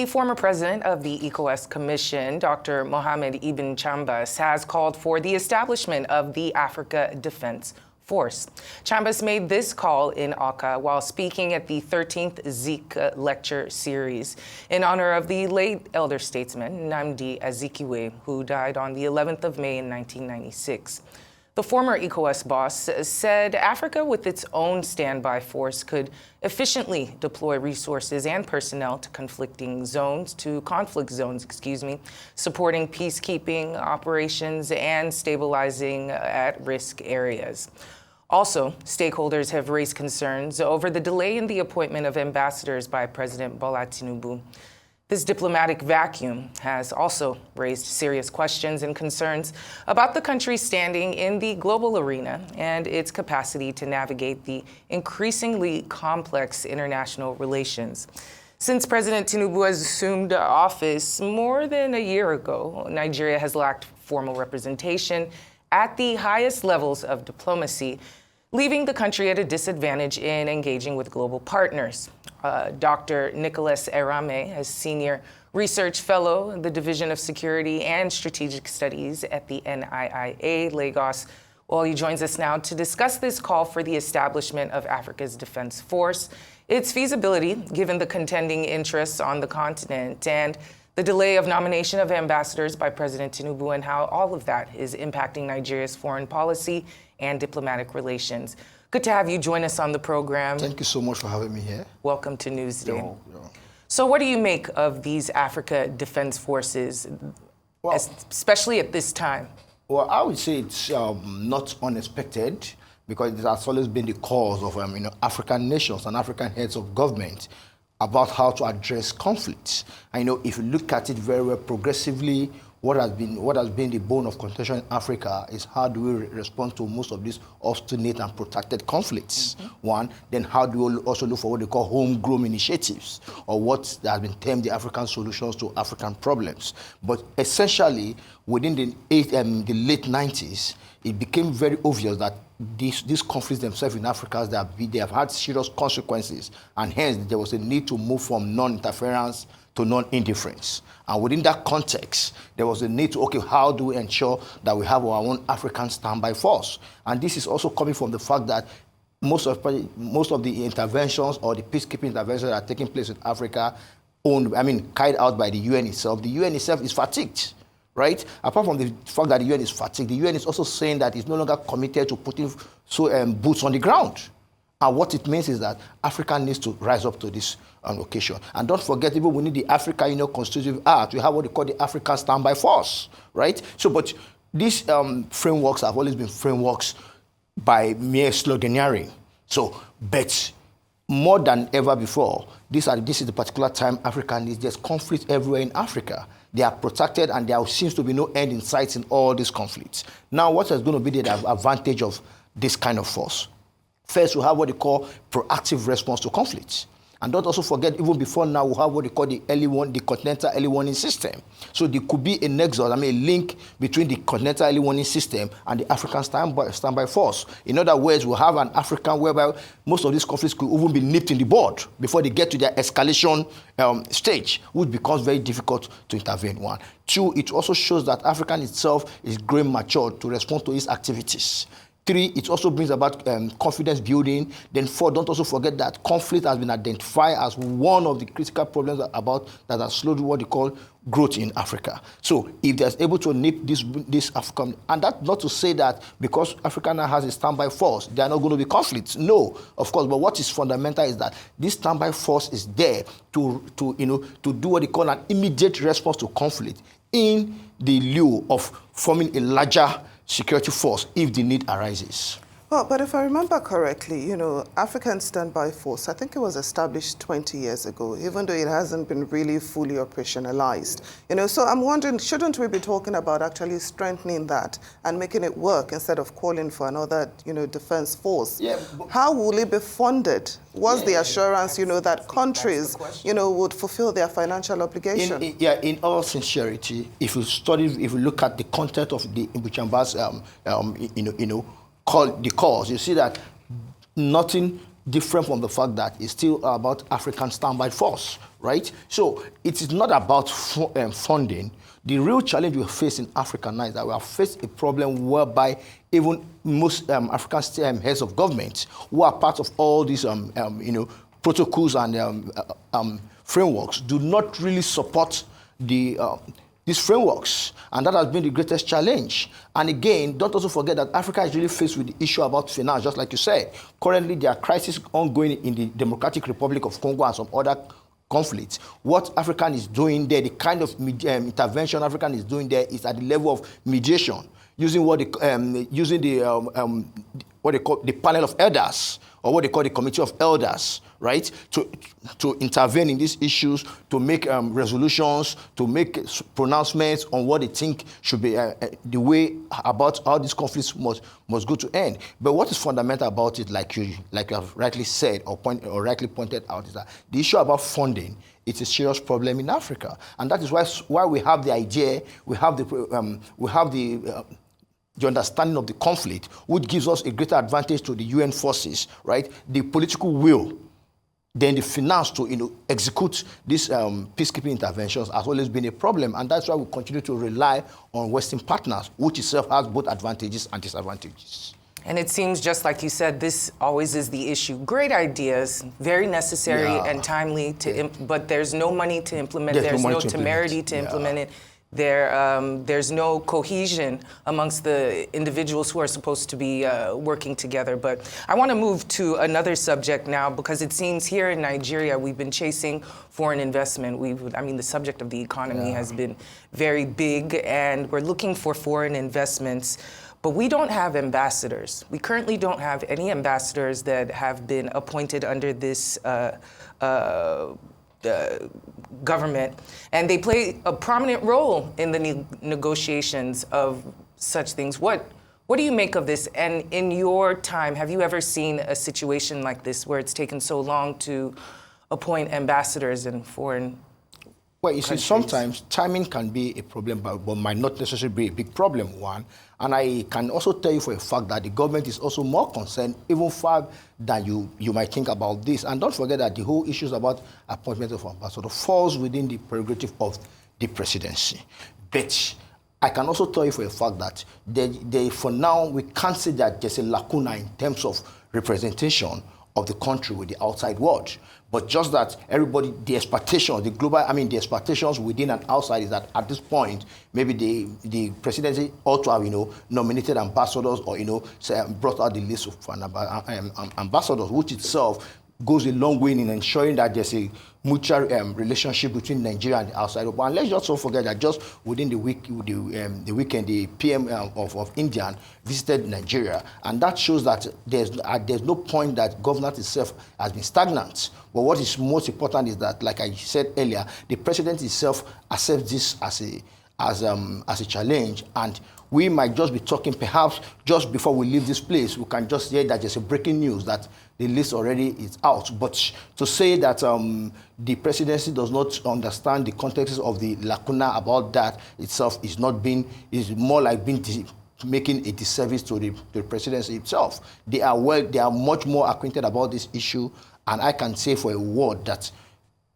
The former president of the ECOWAS Commission, Dr. Mohamed Ibn Chambas, has called for the establishment of the Africa Defense Force. Chambas made this call in Accra while speaking at the 13th Zik lecture series in honor of the late elder statesman Nnamdi Azikiwe, who died on the 11th of May in 1996. The former ECOWAS boss said Africa, with its own standby force, could efficiently deploy resources and personnel to conflict zones, supporting peacekeeping operations and stabilizing at-risk areas. Also, stakeholders have raised concerns over the delay in the appointment of ambassadors by President Bola Tinubu. This diplomatic vacuum has also raised serious questions and concerns about the country's standing in the global arena and its capacity to navigate the increasingly complex international relations. Since President Tinubu has assumed office more than a year ago, Nigeria has lacked formal representation at the highest levels of diplomacy, leaving the country at a disadvantage in engaging with global partners. Dr. Nicholas Erameh, a senior research fellow in the Division of Security and Strategic Studies at the NIIA, Lagos, well, he joins us now to discuss this call for the establishment of Africa's Defense Force, its feasibility given the contending interests on the continent, and the delay of nomination of ambassadors by President Tinubu, and how all of that is impacting Nigeria's foreign policy and diplomatic relations. Good to have you join us on the program. Thank you so much for having me here. Welcome to Newsday. Yeah. So what do you make of these Africa Defense Forces, especially at this time? Well, I would say it's not unexpected, because it has always been the cause of African nations and African heads of government about how to address conflicts. And if you look at it very well progressively, what has been the bone of contention in Africa is how do we respond to most of these obstinate and protracted conflicts, one. Then how do we also look for what they call homegrown initiatives, or what has been termed the African solutions to African problems. But essentially, within the late 90s, it became very obvious that these conflicts themselves in Africa, they have had serious consequences, and hence there was a need to move from non-interference to non-indifference. And within that context, there was a need to, how do we ensure that we have our own African standby force? And this is also coming from the fact that most of the interventions or the peacekeeping interventions that are taking place in Africa, carried out by the UN itself, the UN itself is fatigued. Right? Apart from the fact that the UN is fatigued, the UN is also saying that it's no longer committed to putting boots on the ground. And what it means is that Africa needs to rise up to this occasion. And don't forget, even within the Africa Union Constitutive Act, we have what they call the African Standby Force, right? So, but these frameworks have always been frameworks by mere sloganeering. So, but more than ever before, this is the particular time Africa needs. There's conflict everywhere in Africa. They are protected, and there seems to be no end in sight in all these conflicts. Now, what is going to be the advantage of this kind of force? First, we have what they call proactive response to conflicts. And don't also forget, even before now, we have what they call the continental early warning system. So there could be a nexus, a link between the continental early warning system and the African standby force. In other words, we'll have an African whereby most of these conflicts could even be nipped in the bud before they get to their escalation stage, which becomes very difficult to intervene. One. Two, it also shows that Africa itself is growing mature to respond to its activities. Three, it also brings about confidence building. Then four, don't also forget that conflict has been identified as one of the critical problems that has slowed what they call growth in Africa. So if they're able to nip this African, and that's not to say that because Africa now has a standby force, there are not going to be conflicts. No, of course, but what is fundamental is that this standby force is there to do what they call an immediate response to conflict in the lieu of forming a larger security force if the need arises. Well, but if I remember correctly, African Standby Force, I think it was established 20 years ago, even though it hasn't been really fully operationalized. So I'm wondering, shouldn't we be talking about actually strengthening that and making it work instead of calling for another, defense force? Yeah, how will it be funded? What's the assurance, that countries, would fulfill their financial obligation? In all sincerity, if you look at the content of the Chambas, call the cause, you see that nothing different from the fact that it's still about African standby force, right? So it is not about funding. The real challenge we face in Africa now is that we have faced a problem whereby even most African heads of government who are part of all these protocols and frameworks do not really support these frameworks, and that has been the greatest challenge. And again, don't also forget that Africa is really faced with the issue about finance, just like you said. Currently, there are crises ongoing in the Democratic Republic of Congo and some other conflicts. What African is doing there, the kind of intervention African is doing there is at the level of mediation, using what they call the panel of elders, or what they call the committee of elders, right, to intervene in these issues, to make resolutions, to make pronouncements on what they think should be the way about how these conflicts must go to end. But what is fundamental about it, like you have rightly said or rightly pointed out, is that the issue about funding, it's a serious problem in Africa, and that is why we have the idea, we have the understanding of the conflict, which gives us a greater advantage to the UN forces, right? The political will, then the finance to execute these peacekeeping interventions has always been a problem, and that's why we continue to rely on Western partners, which itself has both advantages and disadvantages. And it seems, just like you said, this always is the issue. Great ideas, very necessary and timely, but there's no money to implement. There's no temerity to implement it. There's no cohesion amongst the individuals who are supposed to be working together. But I want to move to another subject now, because it seems here in Nigeria we've been chasing foreign investment. The subject of the economy has been very big, and we're looking for foreign investments. But we don't have ambassadors. We currently don't have any ambassadors that have been appointed under this government, and they play a prominent role in the negotiations of such things. What do you make of this? And in your time, have you ever seen a situation like this where it's taken so long to appoint ambassadors in foreign Well, you countries? see, sometimes timing can be a problem, but might not necessarily be a big problem, one. And I can also tell you for a fact that the government is also more concerned, even far than you might think about this. And don't forget that the whole issues about appointment of ambassador falls within the prerogative of the presidency. But I can also tell you for a fact that for now, we can't say that there's a lacuna in terms of representation of the country with the outside world. But just that everybody, the expectations within and outside is that at this point, maybe the presidency ought to have, nominated ambassadors or, brought out the list of ambassadors, which itself goes a long way in ensuring that there's a mutual relationship between Nigeria and the outside. But let's just not forget that just within the weekend, the PM of India visited Nigeria, and that shows that there's no point that governance itself has been stagnant. But what is most important is that, like I said earlier, the president itself accepts this as a challenge, and we might just be talking, perhaps just before we leave this place, we can just hear that there's a breaking news that the list already is out. But to say that the presidency does not understand the context of the lacuna about that itself is more like making a disservice to the presidency itself. They are much more acquainted about this issue, and I can say for a word that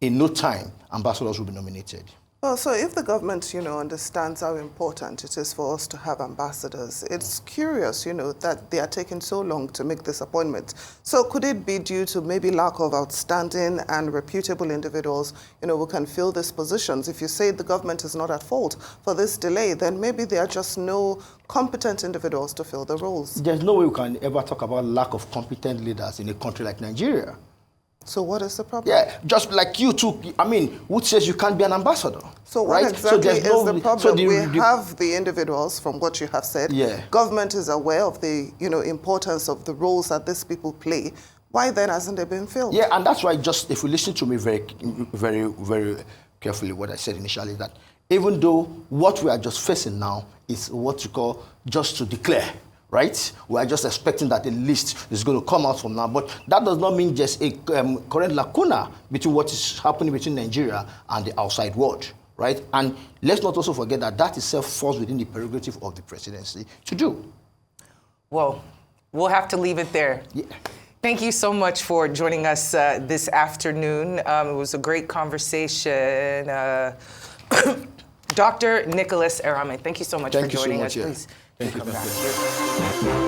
in no time, ambassadors will be nominated. Well, so if the government, understands how important it is for us to have ambassadors, it's curious, that they are taking so long to make this appointment. So could it be due to maybe lack of outstanding and reputable individuals, who can fill these positions? If you say the government is not at fault for this delay, then maybe there are just no competent individuals to fill the roles. There's no way we can ever talk about lack of competent leaders in a country like Nigeria. So what is the problem? Yeah, just like you too. Who says you can't be an ambassador? So what right? exactly is the problem? So we have the individuals, from what you have said. Yeah. Government is aware of the importance of the roles that these people play. Why then hasn't it been filled? Yeah, and that's why just if you listen to me very, very, very carefully, what I said initially, that even though what we are just facing now is what you call just to declare. Right? We are just expecting that a list is going to come out from now. But that does not mean just a current lacuna between what is happening between Nigeria and the outside world. Right? And let's not also forget that itself falls within the prerogative of the presidency to do. Well, we'll have to leave it there. Yeah. Thank you so much for joining us this afternoon. It was a great conversation. Dr. Nicholas Erameh, thank you so much for joining us. Please Thank you. come back here.